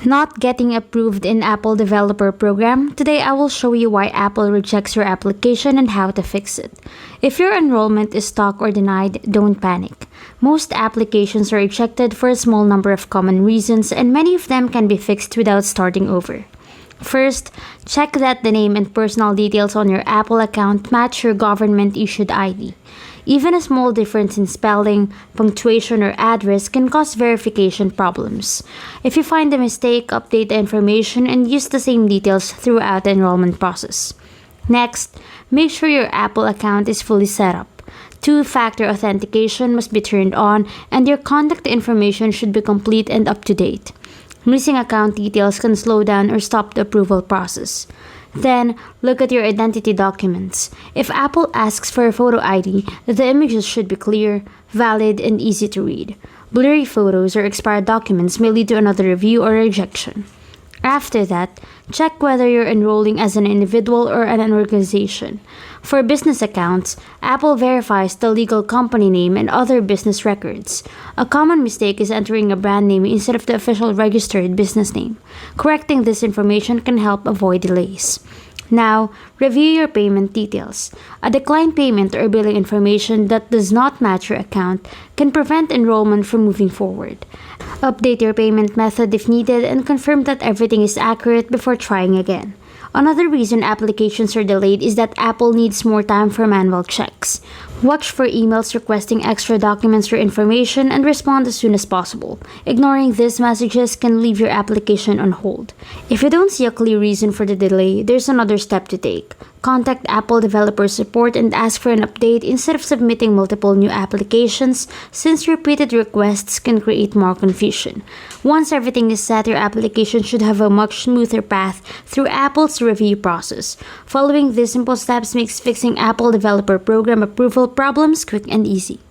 Not getting approved in Apple Developer Program. Today I will show you why Apple rejects your application and how to fix it. If your enrollment is stuck or denied, don't panic. Most applications are rejected for a small number of common reasons, and many of them can be fixed without starting over. First, check that the name and personal details on your Apple account match your government-issued ID. Even a small difference in spelling, punctuation, or address can cause verification problems. If you find a mistake, update the information and use the same details throughout the enrollment process. Next, make sure your Apple account is fully set up. Two-factor authentication must be turned on, and your contact information should be complete and up to date. Missing account details can slow down or stop the approval process. Then, look at your identity documents. If Apple asks for a photo ID, the images should be clear, valid, and easy to read. Blurry photos or expired documents may lead to another review or rejection. After that, check whether you're enrolling as an individual or an organization. For business accounts, Apple verifies the legal company name and other business records. A common mistake is entering a brand name instead of the official registered business name. Correcting this information can help avoid delays. Now, review your payment details. A declined payment or billing information that does not match your account can prevent enrollment from moving forward. Update your payment method if needed and confirm that everything is accurate before trying again. Another reason applications are delayed is that Apple needs more time for manual checks. Watch for emails requesting extra documents or information and respond as soon as possible. Ignoring these messages can leave your application on hold. If you don't see a clear reason for the delay, there's another step to take. Contact Apple Developer Support and ask for an update instead of submitting multiple new applications, since repeated requests can create more confusion. Once everything is set, your application should have a much smoother path through Apple's review process. Following these simple steps makes fixing Apple Developer Program approval problems quick and easy.